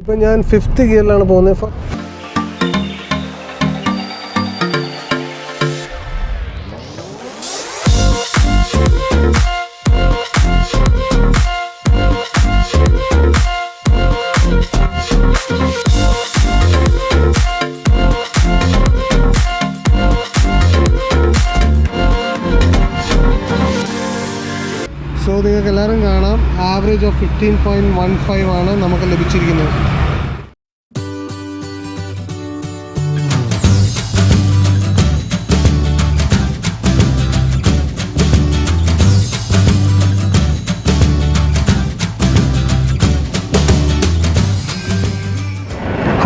ഇപ്പം ഞാൻ 5th ഗിയറിലാണ് പോകുന്നത്. സോ നിങ്ങൾക്ക് എല്ലാവരും കാണാം, ആവറേജ് ഓഫ് 15.15 ആണ് നമുക്ക് ലഭിച്ചിരിക്കുന്നത്.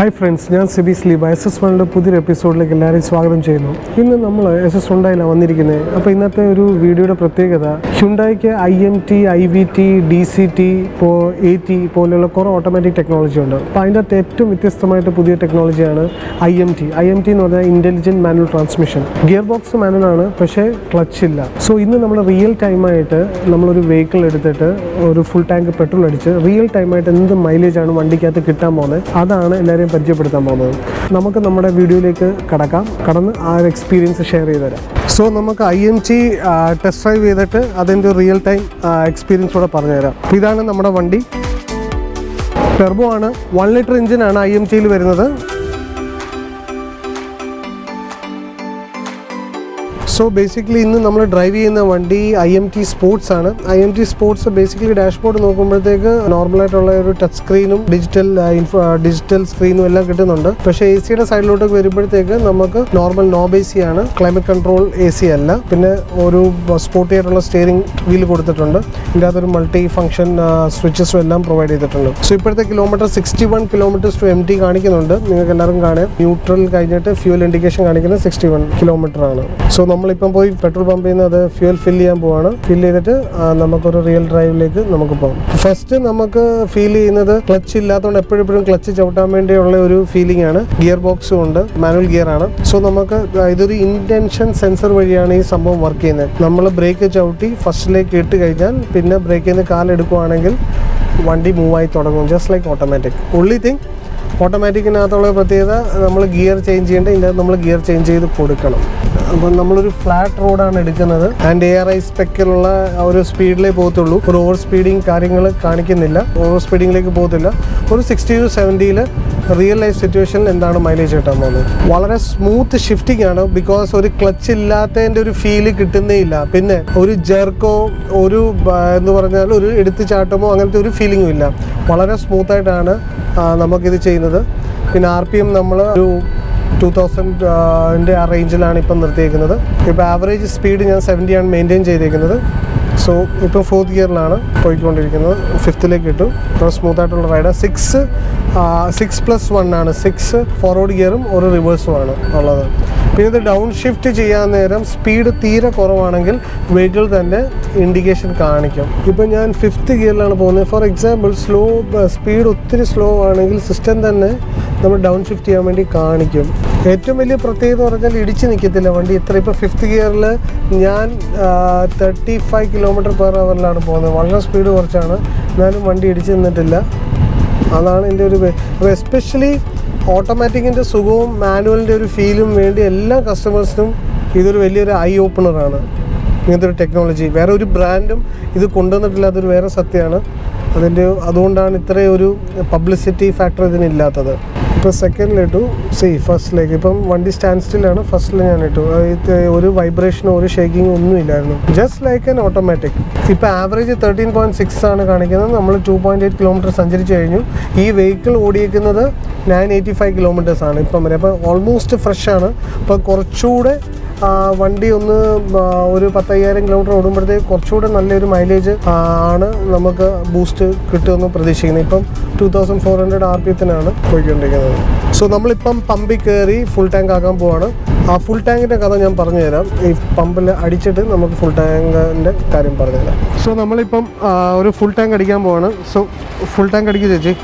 ഹായ് ഫ്രണ്ട്സ്, ഞാൻ സിബി സ്ലീബ. SS1യുടെ പുതിയൊരു എപ്പിസോഡിലേക്ക് എല്ലാവരെയും സ്വാഗതം ചെയ്യുന്നു. ഇന്ന് നമ്മൾ SS ഹ്യുണ്ടായിലാണ് വന്നിരിക്കുന്നത്. അപ്പോൾ ഇന്നത്തെ ഒരു വീഡിയോയുടെ പ്രത്യേകത, ഹ്യുണ്ടായിക്ക് IMT, IVT, DCT, AT പോലെയുള്ള കുറേ ഓട്ടോമാറ്റിക് ടെക്നോളജി ഉണ്ട്. അപ്പോൾ അതിൻ്റെ അകത്ത് ഏറ്റവും വ്യത്യസ്തമായിട്ട് പുതിയ ടെക്നോളജിയാണ് IMT എന്ന് പറഞ്ഞാൽ intelligent manual transmission. Gear box മാനുവലാണ്, പക്ഷേ ക്ലച്ച് ഇല്ല. സോ ഇന്ന് നമ്മൾ റിയൽ ടൈമായിട്ട് നമ്മളൊരു വെഹിക്കിൾ എടുത്തിട്ട് ഒരു ഫുൾ ടാങ്ക് പെട്രോൾ അടിച്ച് റിയൽ ടൈമായിട്ട് എന്ത് മൈലേജാണ് വണ്ടിക്കകത്ത് കിട്ടാൻ പോകുന്നത്, അതാണ് എല്ലാവരെയും പരിചയപ്പെടുത്താൻ പോകുന്നത്. നമുക്ക് നമ്മുടെ വീഡിയോയിലേക്ക് കടന്ന് ആ ഒരു എക്സ്പീരിയൻസ് ഷെയർ ചെയ്ത് തരാം. സോ നമുക്ക് IMT ടെസ്റ്റ് ഡ്രൈവ് ചെയ്തിട്ട് അതിൻ്റെ റിയൽ ടൈം എക്സ്പീരിയൻസ് കൂടെ പറഞ്ഞുതരാം. ഇതാണ് നമ്മുടെ വണ്ടി. ടെർബോ ആണ്, 1 ലിറ്റർ എഞ്ചിനാണ് IMTയിൽ വരുന്നത്. സോ ബേസിക്കലി ഇന്ന് നമ്മൾ ഡ്രൈവ് ചെയ്യുന്ന വണ്ടി IMT സ്പോർട്സ് ആണ്. IMT സ്പോർട്സ് ബേസിക്കലി ഡാഷ്ബോർഡ് നോക്കുമ്പോഴത്തേക്ക് നോർമലായിട്ടുള്ള ഒരു ടച്ച് സ്ക്രീനും ഡിജിറ്റൽ സ്ക്രീനും എല്ലാം കിട്ടുന്നുണ്ട്. പക്ഷേ AC സൈഡിലോട്ട് വരുമ്പോഴത്തേക്ക് നമുക്ക് നോർമൽ നോബ് AC ആണ്, ക്ലൈമറ്റ് കൺട്രോൾ AC അല്ല. പിന്നെ ഒരു സ്പോർട്ടി ആയിട്ടുള്ള സ്റ്റിയറിംഗ് വീൽ കൊടുത്തിട്ടുണ്ട്. ഇതിൻ്റെ അകത്തൊരു മൾട്ടി ഫംഗ്ഷൻ സ്വിച്ചസും എല്ലാം പ്രൊവൈഡ് ചെയ്തിട്ടുണ്ട്. സോ ഇപ്പോഴത്തെ കിലോമീറ്റർ 61 കിലോമീറ്റേഴ്സ് ടു MT കാണിക്കുന്നുണ്ട്. നിങ്ങൾക്ക് എല്ലാവർക്കും കാണാം. ന്യൂട്രൽ കഴിഞ്ഞിട്ട് ഫ്യൂൽ ഇൻഡിക്കേഷൻ കാണിക്കുന്നത് 61 കിലോമീറ്റർ ആണ്. സോ നമ്മളിപ്പം പോയി പെട്രോൾ പമ്പ് ചെയ്യുന്നത് അത് ഫ്യൂൽ ഫിൽ ചെയ്യാൻ പോവാണ്. ഫിൽ ചെയ്തിട്ട് നമുക്കൊരു റിയൽ ഡ്രൈവിലേക്ക് നമുക്ക് പോകാം. ഫസ്റ്റ് നമുക്ക് ഫീൽ ചെയ്യുന്നത് ക്ലച്ച് ഇല്ലാത്തതുകൊണ്ട് എപ്പോഴും ക്ലച്ച് ചവിട്ടാൻ വേണ്ടിയുള്ള ഒരു ഫീലിംഗ് ആണ്. ഗിയർ ബോക്സും ഉണ്ട്, മാനുവൽ ഗിയർ ആണ്. സോ നമുക്ക് ഇതൊരു ഇൻറ്റൻഷൻ സെൻസർ വഴിയാണ് ഈ സംഭവം വർക്ക് ചെയ്യുന്നത്. നമ്മൾ ബ്രേക്ക് ചവിട്ടി ഫസ്റ്റിലേക്ക് ഇട്ട് കഴിഞ്ഞാൽ പിന്നെ ബ്രേക്കിൽ നിന്ന് കാലെടുക്കുകയാണെങ്കിൽ വണ്ടി മൂവായി തുടങ്ങും, ജസ്റ്റ് ലൈക്ക് ഓട്ടോമാറ്റിക്. ഉള്ളി തിങ്, ഓട്ടോമാറ്റിക്കിനകത്തുള്ള പ്രത്യേകത നമ്മൾ ഗിയർ ചേഞ്ച് ചെയ്യേണ്ടത് ഇതിൻ്റെ നമ്മൾ ഗിയർ ചേഞ്ച് ചെയ്ത് കൊടുക്കണം. അപ്പം നമ്മളൊരു ഫ്ലാറ്റ് റോഡാണ് എടുക്കുന്നത്. ആൻഡ് ARI സ്പെക്കിലുള്ള ഒരു സ്പീഡിലേ പോകത്തുള്ളൂ. ഒരു ഓവർ സ്പീഡിങ് കാര്യങ്ങൾ കാണിക്കുന്നില്ല, ഓവർ സ്പീഡിങ്ങിലേക്ക് പോകത്തില്ല. ഒരു 60 to 70 റിയൽ ലൈഫ് സിറ്റുവേഷനിൽ എന്താണ് മൈലേജ് കിട്ടാൻ പോകുന്നത്. വളരെ സ്മൂത്ത് ഷിഫ്റ്റിംഗ് ആണ്, ബിക്കോസ് ഒരു ക്ലച്ച് ഇല്ലാത്തതിൻ്റെ ഒരു ഫീല് കിട്ടുന്നേ ഇല്ല. പിന്നെ ഒരു ജെർക്കോ, ഒരു എന്ന് പറഞ്ഞാൽ ഒരു എടുത്ത് ചാട്ടമോ അങ്ങനത്തെ ഒരു ഫീലിങ്ങും ഇല്ല. വളരെ സ്മൂത്തായിട്ടാണ് നമുക്കിത് ചെയ്യുന്നത്. പിന്നെ RPM നമ്മൾ ഒരു 2000 ആ റേഞ്ചിലാണ് ഇപ്പം നിർത്തിയേക്കുന്നത്. ഇപ്പോൾ ആവറേജ് സ്പീഡ് ഞാൻ 70 ആണ് മെയിൻറ്റെയിൻ ചെയ്തേക്കുന്നത്. സോ ഇപ്പം 4th ഗിയറിലാണ് പോയിക്കൊണ്ടിരിക്കുന്നത്. 5th ഇട്ടു. അപ്പോൾ സ്മൂത്തായിട്ടുള്ള റൈഡ്. 6+1 ആണ്. 6 ഫോർവേഡ് ഗിയറും ഒരു റിവേഴ്സും ആണ് ഉള്ളത്. പിന്നെ ഇത് ഡൗൺ ഷിഫ്റ്റ് ചെയ്യാൻ നേരം സ്പീഡ് തീരെ കുറവാണെങ്കിൽ വെഹിക്കിൾ തന്നെ ഇൻഡിക്കേഷൻ കാണിക്കും. ഇപ്പം ഞാൻ 5th ഗിയറിലാണ് പോകുന്നത്. ഫോർ എക്സാമ്പിൾ സ്പീഡ് ഒത്തിരി സ്ലോ ആണെങ്കിൽ സിസ്റ്റം തന്നെ നമ്മൾ ഡൗൺ ഷിഫ്റ്റ് ചെയ്യാൻ വേണ്ടി കാണിക്കും. ഏറ്റവും വലിയ പ്രത്യേകത എന്ന് പറഞ്ഞാൽ ഇടിച്ച് നിൽക്കത്തില്ല വണ്ടി. ഇപ്പോൾ 5th ഗിയറിൽ ഞാൻ 35 km/h പോകുന്നത്. വളരെ സ്പീഡ് കുറച്ചാണ്, എന്നാലും വണ്ടി ഇടിച്ച് നിന്നിട്ടില്ല. അതാണ് എൻ്റെ ഒരു എസ്പെഷ്യലി ഓട്ടോമാറ്റിക്കിൻ്റെ സുഖവും മാനുവലിൻ്റെ ഒരു ഫീലും വേണ്ടി എല്ലാ കസ്റ്റമേഴ്സിനും ഇതൊരു വലിയൊരു ഐ ഓപ്പണറാണ്. ഇങ്ങനത്തെ ഒരു ടെക്നോളജി വേറെ ഒരു ബ്രാൻഡും ഇത് കൊണ്ടുവന്നിട്ടില്ല. അതൊരു വേറെ സത്യമാണ്. അതുകൊണ്ടാണ് ഇത്രയും ഒരു പബ്ലിസിറ്റി ഫാക്ടർ ഇതിനില്ലാത്തത്. ഇപ്പോൾ സെക്കൻഡിലിട്ടു, ഫസ്റ്റിലേക്ക് ഇപ്പം വണ്ടി സ്റ്റാൻഡ് സ്റ്റില്ലാണ്. ഫസ്റ്റിൽ ഞാൻ ഇട്ടു. ഒരു വൈബ്രേഷനോ ഒരു ഷേക്കിങ്ങോ ഒന്നും ഇല്ലായിരുന്നു. Just like an automatic. ഇപ്പോൾ ആവറേജ് 13.6 ആണ് കാണിക്കുന്നത്. നമ്മൾ 2.8 കിലോമീറ്റർ സഞ്ചരിച്ച് കഴിഞ്ഞു. ഈ വെഹിക്കിൾ ഓടിയേക്കുന്നത് 985 കിലോമീറ്റേഴ്സ് ആണ് ഇപ്പം വരെ. അപ്പോൾ ഓൾമോസ്റ്റ് ഫ്രഷ് ആണ്. അപ്പോൾ കുറച്ചുകൂടെ വണ്ടി ഒന്ന് ഒരു 10,000 കിലോമീറ്റർ ഓടുമ്പോഴത്തേക്ക് കുറച്ചുകൂടെ നല്ലൊരു മൈലേജ് ആണ് നമുക്ക് ബൂസ്റ്റ് കിട്ടുമെന്ന് പ്രതീക്ഷിക്കുന്നത്. ഇപ്പം 2400 RPM പോയിക്കൊണ്ടിരിക്കുന്നത്. സോ നമ്മളിപ്പം പമ്പിൽ കയറി ഫുൾ ടാങ്ക് ആക്കാൻ പോവാണ്. ആ ഫുൾ ടാങ്കിൻ്റെ കഥ ഞാൻ പറഞ്ഞുതരാം. ഈ പമ്പിൽ അടിച്ചിട്ട് നമുക്ക് ഫുൾ ടാങ്കിൻ്റെ കാര്യം പറഞ്ഞുതരാം. സോ നമ്മളിപ്പം ഒരു ഫുൾ ടാങ്ക് അടിക്കാൻ പോവാണ്. സോ ഫുൾ ടാങ്ക് അടിക്കുക ചേച്ചി.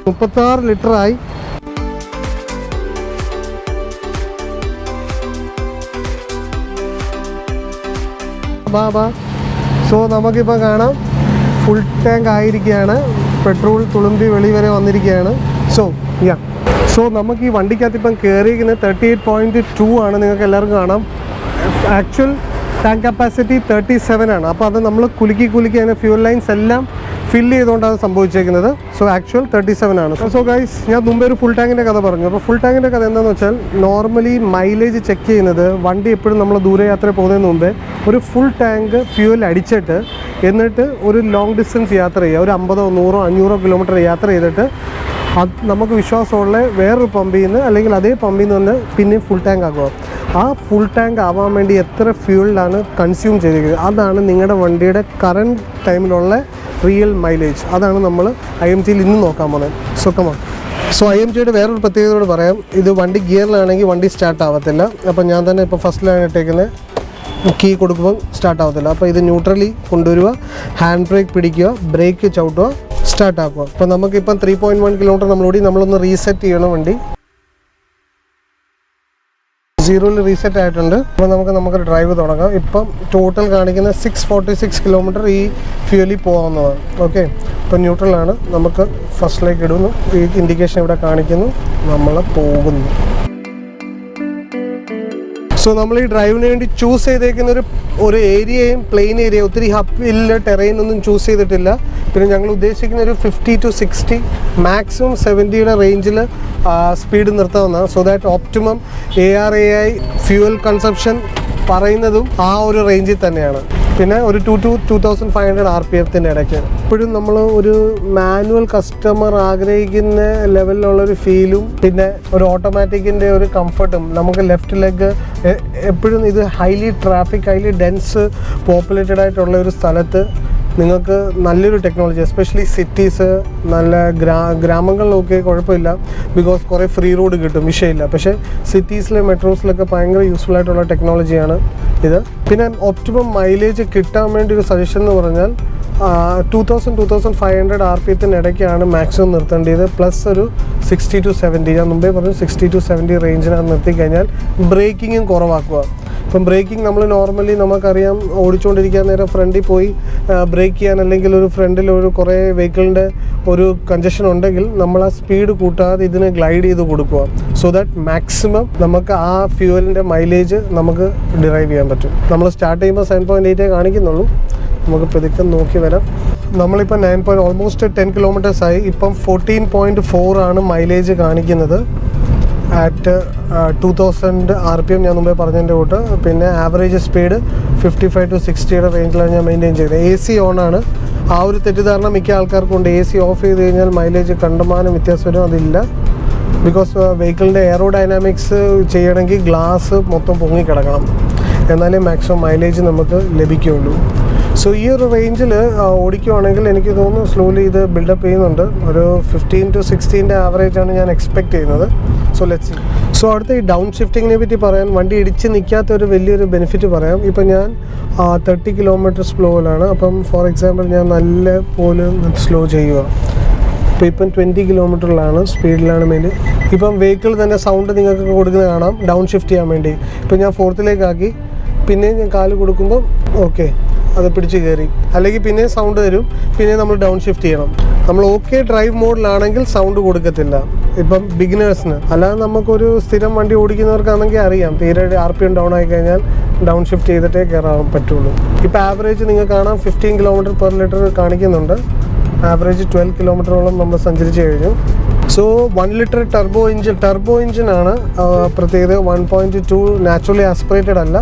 36 ലിറ്ററായി. സോ നമുക്കിപ്പോൾ കാണാം ഫുൾ ടാങ്ക് ആയിരിക്കുകയാണ്. പെട്രോൾ തുളുമ്പി വെളി വരെ വന്നിരിക്കുകയാണ്. സോ നമുക്ക് ഈ വണ്ടിക്കകത്ത് ഇപ്പം കയറിയിരിക്കുന്നത് 38.2 ആണ്. നിങ്ങൾക്ക് എല്ലാവർക്കും കാണാം. ആക്ച്വൽ ടാങ്ക് കപ്പാസിറ്റി 37 ആണ്. അപ്പോൾ അത് നമ്മൾ കുലുക്കി അതിൻ്റെ ഫ്യൂൽ ലൈൻസ് എല്ലാം ഫില്ല് ചെയ്തുകൊണ്ടാണ് സംഭവിച്ചേക്കുന്നത്. സോ ആക്ച്വൽ 37 ആണ്. സോ ഗൈസ്, ഞാൻ മുമ്പേ ഒരു ഫുൾ ടാങ്കിൻ്റെ കഥ പറഞ്ഞു. അപ്പോൾ ഫുൾ ടാങ്കിൻ്റെ കഥ എന്താണെന്ന് വെച്ചാൽ, നോർമലി മൈലേജ് ചെക്ക് ചെയ്യുന്നത് വണ്ടി എപ്പോഴും നമ്മൾ ദൂരയാത്ര പോകുന്നതിന് മുമ്പേ ഒരു ഫുൾ ടാങ്ക് ഫ്യൂൽ അടിച്ചിട്ട് എന്നിട്ട് ഒരു ലോങ് ഡിസ്റ്റൻസ് യാത്ര ചെയ്യുക. ഒരു 50, 100, 500 കിലോമീറ്റർ യാത്ര ചെയ്തിട്ട് അത് നമുക്ക് വിശ്വാസമുള്ള വേറൊരു പമ്പിൽ നിന്ന് അല്ലെങ്കിൽ അതേ പമ്പിൽ നിന്ന് വന്ന് പിന്നെയും ഫുൾ ടാങ്ക് ആക്കുക. ആ ഫുൾ ടാങ്ക് ആവാൻ വേണ്ടി എത്ര ഫ്യൂളിലാണ് കൺസ്യൂം ചെയ്തിരിക്കുന്നത്, അതാണ് നിങ്ങളുടെ വണ്ടിയുടെ കറണ്ട് ടൈമിലുള്ള റിയൽ മൈലേജ്. അതാണ് നമ്മൾ IMTയിൽ ഇന്ന് നോക്കാൻ പോകുന്നത്. സോ IMTയുടെ വേറൊരു പ്രത്യേകതയോട് പറയാം. ഇത് വണ്ടി ഗിയറിലാണെങ്കിൽ വണ്ടി സ്റ്റാർട്ട് ആവത്തില്ല. അപ്പോൾ ഞാൻ തന്നെ ഇപ്പോൾ ഫസ്റ്റിലാണ് ഇട്ടേക്കുന്നത്. കീ കൊടുക്കുമ്പോൾ സ്റ്റാർട്ട് ആവത്തില്ല. അപ്പോൾ ഇത് ന്യൂട്രലി കൊണ്ടുവരിക, ഹാൻഡ് ബ്രേക്ക് പിടിക്കുക, ബ്രേക്ക് ചവിട്ടുക, സ്റ്റാർട്ട് ആക്കുക. അപ്പോൾ നമുക്കിപ്പം 3.1 കിലോമീറ്റർ നമ്മളൊന്ന് റീസെറ്റ് ചെയ്യണം. വണ്ടി 0യിൽ റീസെറ്റ് ആയിട്ടുണ്ട്. അപ്പോൾ നമുക്ക് ഡ്രൈവ് തുടങ്ങാം. ഇപ്പം ടോട്ടൽ കാണിക്കുന്ന 646 കിലോമീറ്റർ ഈ ഫ്യൂലിൽ പോകാവുന്നതാണ്. ഓക്കെ, ഇപ്പോൾ ന്യൂട്രലാണ്. നമുക്ക് ഫസ്റ്റിലേക്ക് ഇടുന്നു. ഈ ഇൻഡിക്കേഷൻ ഇവിടെ കാണിക്കുന്നു, നമ്മൾ പോകുന്നു. സോ നമ്മൾ ഈ ഡ്രൈവിന് വേണ്ടി ചൂസ് ചെയ്തേക്കുന്ന ഒരു ഏരിയയും പ്ലെയിൻ ഏരിയ, ഒത്തിരി ഹില്ല ടെറൈൻ ഒന്നും ചൂസ് ചെയ്തിട്ടില്ല. പിന്നെ ഞങ്ങൾ ഉദ്ദേശിക്കുന്ന ഒരു 50 to 60 മാക്സിമം 70യുടെ റേഞ്ചിൽ സ്പീഡ് നിർത്താവുന്നതാണ്. So that optimum ARAI fuel consumption പറയുന്നതും ആ ഒരു റേഞ്ചിൽ തന്നെയാണ്. പിന്നെ ഒരു 2 to 2500 RPFത്തിൻ്റെ ഇടയ്ക്ക്. ഇപ്പോഴും നമ്മൾ ഒരു മാനുവൽ കസ്റ്റമർ ആഗ്രഹിക്കുന്ന ലെവലിലുള്ളൊരു ഫീലും പിന്നെ ഒരു ഓട്ടോമാറ്റിക്കിൻ്റെ ഒരു കംഫർട്ടും. നമുക്ക് ലെഫ്റ്റ് ലെഗ് എപ്പോഴും ഇത് ഹൈലി ഡെൻസ് പോപ്പുലേറ്റഡ് ആയിട്ടുള്ള ഒരു സ്ഥലത്ത് നിങ്ങൾക്ക് നല്ലൊരു ടെക്നോളജി, എസ്പെഷ്യലി സിറ്റീസ്, നല്ല ഗ്രാമങ്ങളിലൊക്കെ കുഴപ്പമില്ല, ബിക്കോസ് കുറേ ഫ്രീ റോഡ് കിട്ടും, വിഷയമില്ല. പക്ഷേ സിറ്റീസിലെ മെട്രോസിലൊക്കെ ഭയങ്കര യൂസ്ഫുൾ ആയിട്ടുള്ള ടെക്നോളജിയാണ് ഇത്. പിന്നെ ഒപ്റ്റിമം മൈലേജ് കിട്ടാൻ വേണ്ടി ഒരു സജഷൻ എന്ന് പറഞ്ഞാൽ 2000-2500 RPFത്തിന് ഇടയ്ക്കാണ് മാക്സിമം നിർത്തേണ്ടത്. പ്ലസ് ഒരു 60 to 70, ഞാൻ മുമ്പേ പറഞ്ഞു 60 to 70 റേഞ്ചിനകത്ത് നിർത്തിക്കഴിഞ്ഞാൽ ബ്രേക്കിങ്ങും കുറവാക്കുക. ഇപ്പം ബ്രേക്കിംഗ് നമ്മൾ നോർമലി നമുക്കറിയാം, ഓടിച്ചുകൊണ്ടിരിക്കാൻ നേരം ഫ്രണ്ടിൽ പോയി ബ്രേക്ക് ചെയ്യാൻ, അല്ലെങ്കിൽ ഒരു ഫ്രണ്ടിൽ ഒരു കുറേ വെഹിക്കിളിൻ്റെ ഒരു കൺജഷൻ ഉണ്ടെങ്കിൽ നമ്മൾ ആ സ്പീഡ് കൂട്ടാതെ ഇതിന് ഗ്ലൈഡ് ചെയ്ത് കൊടുക്കുക. സോ ദാറ്റ് മാക്സിമം നമുക്ക് ആ ഫ്യൂവലിൻ്റെ മൈലേജ് നമുക്ക് ഡിറൈവ് ചെയ്യാൻ പറ്റും. നമ്മൾ സ്റ്റാർട്ട് ചെയ്യുമ്പോൾ 7.8 കാണിക്കുന്നുള്ളൂ. നമുക്ക് പതുക്കെ നോക്കി വരാം. നമ്മളിപ്പോൾ ഓൾമോസ്റ്റ് 10 കിലോമീറ്റേഴ്സ് ആയി. ഇപ്പം 14.4 ആണ് മൈലേജ് കാണിക്കുന്നത് അറ്റ് 2000 RPM ഞാൻ മുമ്പേ പറഞ്ഞതിൻ്റെ കൂട്ട്. പിന്നെ ആവറേജ് സ്പീഡ് 55 to 60യുടെ റേഞ്ചിലാണ് ഞാൻ മെയിൻറ്റെയിൻ ചെയ്തത്. AC ഓണാണ്. ആ ഒരു തെറ്റിദ്ധാരണ മിക്ക ആൾക്കാർക്കുണ്ട്. AC ഓഫ് ചെയ്ത് കഴിഞ്ഞാൽ മൈലേജ് കണ്ടമാനം വ്യത്യാസം വരും. അതില്ല, ബിക്കോസ് വെഹിക്കിളിൻ്റെ എയറോഡൈനാമിക്സ് ചെയ്യണമെങ്കിൽ ഗ്ലാസ് മൊത്തം പൊങ്ങിക്കിടക്കണം, എന്നാലേ മാക്സിമം മൈലേജ് നമുക്ക് ലഭിക്കുകയുള്ളൂ. സോ ഈ ഒരു റേഞ്ചിൽ ഓടിക്കുവാണെങ്കിൽ എനിക്ക് തോന്നുന്നു സ്ലോലി ഇത് ബിൽഡപ്പ് ചെയ്യുന്നുണ്ട്. ഒരു 15 to 16ൻ്റെ ആവറേജാണ് ഞാൻ എക്സ്പെക്റ്റ് ചെയ്യുന്നത്. So let's see. സോ അടുത്ത ഈ ഡൗൺ ഷിഫ്റ്റിങ്ങിനെ പറ്റി പറയാൻ, വണ്ടി ഇടിച്ച് നിൽക്കാത്ത ഒരു വലിയൊരു ബെനിഫിറ്റ് പറയാം. ഇപ്പം ഞാൻ 30 കിലോമീറ്റർ സ്ലോയിലാണ്. അപ്പം ഫോർ എക്സാമ്പിൾ ഞാൻ നല്ല പോലെ സ്ലോ ചെയ്യുക. ഇപ്പം 20 കിലോമീറ്ററിലാണ് സ്പീഡിലാണ് മെയിൻ. ഇപ്പം വെഹിക്കിൾ തന്നെ സൗണ്ട് നിങ്ങൾക്ക് കൊടുക്കുന്നത് കാണാം ഡൗൺ ഷിഫ്റ്റ് ചെയ്യാൻ വേണ്ടി. ഇപ്പം ഞാൻ 4ത്തിലേക്കാക്കി, പിന്നെയും ഞാൻ കാല് കൊടുക്കുമ്പോൾ ഓക്കെ അത് പിടിച്ച് കയറി, അല്ലെങ്കിൽ പിന്നെ സൗണ്ട് തരും, പിന്നെ നമ്മൾ ഡൗൺ ഷിഫ്റ്റ് ചെയ്യണം. നമ്മൾ ഓക്കെ ഡ്രൈവ് മോഡിലാണെങ്കിൽ സൗണ്ട് കൊടുക്കത്തില്ല. ഇപ്പം ബിഗിനേഴ്സിന്, അല്ലാതെ നമുക്കൊരു സ്ഥിരം വണ്ടി ഓടിക്കുന്നവർക്കാണെങ്കിൽ അറിയാം, തീരെ RPM ഡൗൺ ആയി കഴിഞ്ഞാൽ ഡൗൺ ഷിഫ്റ്റ് ചെയ്തിട്ടേ കയറാൻ പറ്റുള്ളൂ. ഇപ്പോൾ ആവറേജ് നിങ്ങൾക്ക് കാണാം 15 km/ലിറ്റർ കാണിക്കുന്നുണ്ട്. ആവറേജ് 12 കിലോമീറ്ററോളം നമ്മൾ സഞ്ചരിച്ച് കഴിഞ്ഞു. സോ 1 ലിറ്റർ ടർബോ എഞ്ചിനാണ് പ്രത്യേകത. 1.2 നാച്ചുറലി ആസ്പിറേറ്റഡ് അല്ല.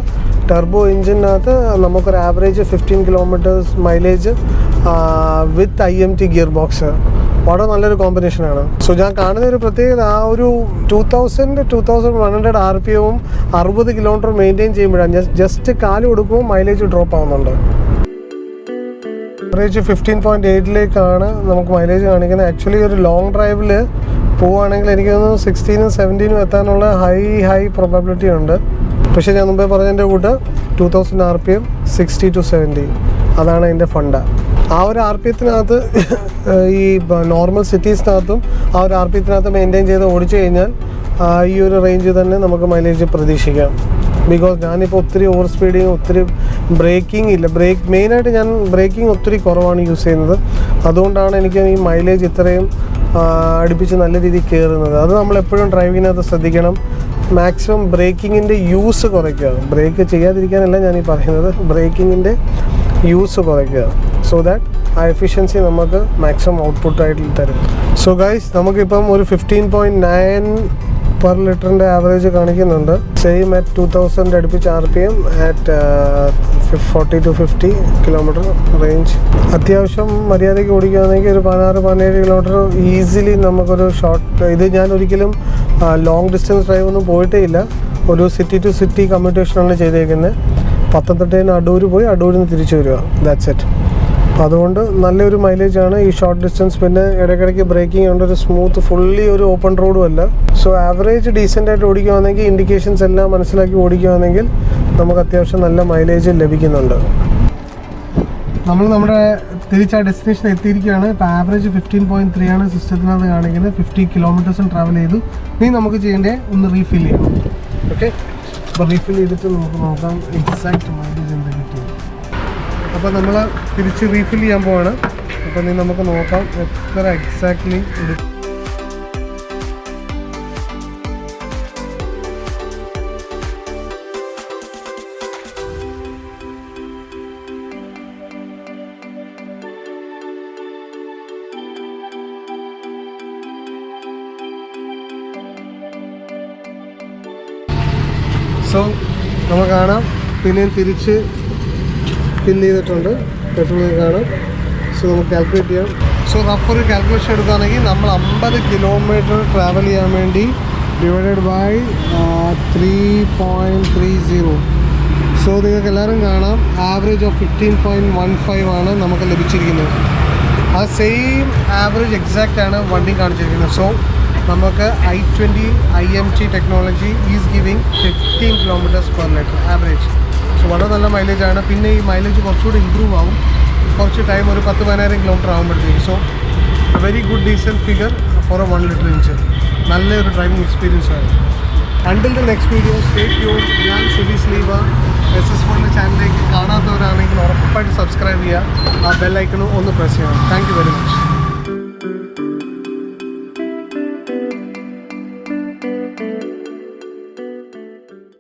ടർബോ എഞ്ചിനകത്ത് നമുക്കൊരു ആവറേജ് 15 കിലോമീറ്റേഴ്സ് മൈലേജ് വിത്ത് IMT ഗിയർ ബോക്സ്. വളരെ നല്ലൊരു കോമ്പിനേഷനാണ്. സോ ഞാൻ കാണുന്ന ഒരു പ്രത്യേകത, ആ ഒരു 2000-2100 RPM 60 കിലോമീറ്റർ മെയിൻറ്റെയിൻ ചെയ്യുമ്പോഴാണ് ജസ്റ്റ് കാല് കൊടുക്കുമ്പോൾ മൈലേജ് ഡ്രോപ്പ് ആവുന്നുണ്ട്. ആവറേജ് 15.8ലേക്കാണ് നമുക്ക് മൈലേജ് കാണിക്കുന്നത്. ആക്ച്വലി ഒരു ലോങ് ഡ്രൈവിൽ പോവുകയാണെങ്കിൽ എനിക്ക് തോന്നുന്നു 16-നും 17നും എത്താനുള്ള ഹൈ പ്രോബബിലിറ്റി ഉണ്ട്. പക്ഷേ ഞാൻ മുമ്പേ പറഞ്ഞതിൻ്റെ കൂട്ട് 2000 RPM 60 to 70 അതാണ് അതിൻ്റെ ഫണ്ട. ആ ഒരു ആർ പി എത്തിനകത്ത് ഈ നോർമൽ സിറ്റീസിനകത്തും ആ ഒരു ആർ പി എത്തിനകത്ത് മെയിൻറ്റെയിൻ ചെയ്ത് ഓടിച്ചു കഴിഞ്ഞാൽ ഈ ഒരു റേഞ്ചിൽ തന്നെ നമുക്ക് മൈലേജ് പ്രതീക്ഷിക്കാം. ബിക്കോസ് ഞാനിപ്പോൾ ഒത്തിരി ഓവർ സ്പീഡിങ്, ഒത്തിരി ബ്രേക്കിംഗ് ഇല്ല. മെയിനായിട്ട് ഞാൻ ബ്രേക്കിംഗ് ഒത്തിരി കുറവാണ് യൂസ് ചെയ്യുന്നത്. അതുകൊണ്ടാണ് എനിക്ക് ഈ മൈലേജ് ഇത്രയും അടുപ്പിച്ച് നല്ല രീതിയിൽ കയറുന്നത്. അത് നമ്മളെപ്പോഴും ഡ്രൈവിങ്ങിനകത്ത് ശ്രദ്ധിക്കണം. മാക്സിമം ബ്രേക്കിങ്ങിൻ്റെ യൂസ് കുറയ്ക്കുക. ബ്രേക്ക് ചെയ്യാതിരിക്കാനല്ല ഞാനീ പറയുന്നത്, ബ്രേക്കിങ്ങിൻ്റെ യൂസ് കുറയ്ക്കുക. സോ ദാറ്റ് ആ എഫിഷ്യൻസി നമുക്ക് മാക്സിമം ഔട്ട്പുട്ടായിട്ട് തരും. സോ ഗൈസ്, നമുക്കിപ്പം ഒരു 15.9 പെർ ലിറ്ററിൻ്റെ ആവറേജ് കാണിക്കുന്നുണ്ട്. സെയിം അറ്റ് 2000 അടുപ്പിച്ച് RPM at 40 to 50 kilometre range. അത്യാവശ്യം മര്യാദയ്ക്ക് ഓടിക്കുകയാണെങ്കിൽ ഒരു 16-17 കിലോമീറ്റർ ഈസിലി നമുക്കൊരു ഷോർട്ട്. ഇത് ഞാൻ ഒരിക്കലും ലോങ് ഡിസ്റ്റൻസ് ഡ്രൈവ് ഒന്നും പോയിട്ടേ ഇല്ല. ഒരു സിറ്റി ടു സിറ്റി കമ്മ്യൂട്ടേഷനാണ് ചെയ്തേക്കുന്നത്. പത്തനംതിട്ടയിൽ നിന്ന് അടൂർ പോയി അടൂരിൽ നിന്ന് തിരിച്ചു വരിക. That's it. അപ്പോൾ അതുകൊണ്ട് നല്ലൊരു മൈലേജാണ് ഈ ഷോർട്ട് ഡിസ്റ്റൻസ്. പിന്നെ ഇടയ്ക്കിടയ്ക്ക് ബ്രേക്കിംഗ് ഉണ്ട്, ഒരു സ്മൂത്ത്, ഫുള്ളി ഒരു ഓപ്പൺ റോഡും അല്ല. സോ ആവറേജ് ഡീസൻ്റായിട്ട് ഓടിക്കുകയാണെങ്കിൽ, ഇൻഡിക്കേഷൻസ് എല്ലാം മനസ്സിലാക്കി ഓടിക്കുകയാണെങ്കിൽ നമുക്ക് അത്യാവശ്യം നല്ല മൈലേജ് ലഭിക്കുന്നുണ്ട്. നമ്മൾ നമ്മുടെ തിരിച്ച് ആ ഡെസ്റ്റിനേഷൻ എത്തിയിരിക്കുകയാണ്. ഇപ്പോൾ ആവറേജ് 15.3 ആണ് സിസ്റ്റത്തിനകത്ത് കാണിക്കുന്നത്. 50 കിലോമീറ്റേഴ്സും ട്രാവൽ ചെയ്തു. ഇനി നമുക്ക് ചെയ്യേണ്ടത് ഒന്ന് റീഫിൽ ചെയ്യണം. ഓക്കെ, അപ്പോൾ റീഫിൽ ചെയ്തിട്ട് നമുക്ക് നോക്കാം എക്സാക്റ്റ് മൈലേജ് എന്താ കിട്ടിയത്. അപ്പോൾ നമ്മൾ തിരിച്ച് റീഫിൽ ചെയ്യാൻ പോവാണ്. അപ്പോൾ ഇനി നമുക്ക് നോക്കാം എത്ര എക്സാക്ട്ലി എടുക്കും. സോ നമുക്ക് കാണാം, പിന്നെയും തിരിച്ച് ഫിൽ ചെയ്തിട്ടുണ്ട്. പെട്രോൾ കാണാം. സോ നമുക്ക് കാൽക്കുലേറ്റ് ചെയ്യാം. സോ റഫ് ഒരു കാൽക്കുലേഷൻ എടുക്കുകയാണെങ്കിൽ നമ്മൾ 50 കിലോമീറ്റർ ട്രാവൽ ചെയ്യാൻ വേണ്ടി ഡിവൈഡഡ് ബൈ 3.30. സോ നിങ്ങൾക്ക് എല്ലാവരും കാണാം ആവറേജ് ഓഫ് 15.15 ആണ് നമുക്ക് ലഭിച്ചിരിക്കുന്നത്. ആ സെയിം ആവറേജ് എക്സാക്റ്റ് ആണ് വണ്ടി കാണിച്ചിരിക്കുന്നത്. സോ നമുക്ക് i20 IMT technology is giving 15 kilometres per litre average. So വളരെ നല്ല മൈലേജാണ്. പിന്നെ ഈ മൈലേജ് കുറച്ചുകൂടി ഇമ്പ്രൂവ് ആവും കുറച്ച് ടൈം, ഒരു 10-12 കിലോമീറ്റർ ആകുമ്പോഴത്തേക്കും. So very good diesel figure for a 1 litre engine. നല്ലൊരു ഡ്രൈവിംഗ് എക്സ്പീരിയൻസ് ആണ്. Until the next video stay tune. ഞാൻ സുബി സ്ലീവ. SS1 ചാനലിലേക്ക് കാണാത്തവരാണെങ്കിൽ ഉറപ്പായിട്ട് സബ്സ്ക്രൈബ് ചെയ്യുക. ആ ബെൽ ഐക്കണും ഒന്ന് പ്രസ് ചെയ്യണം. Thank you very much.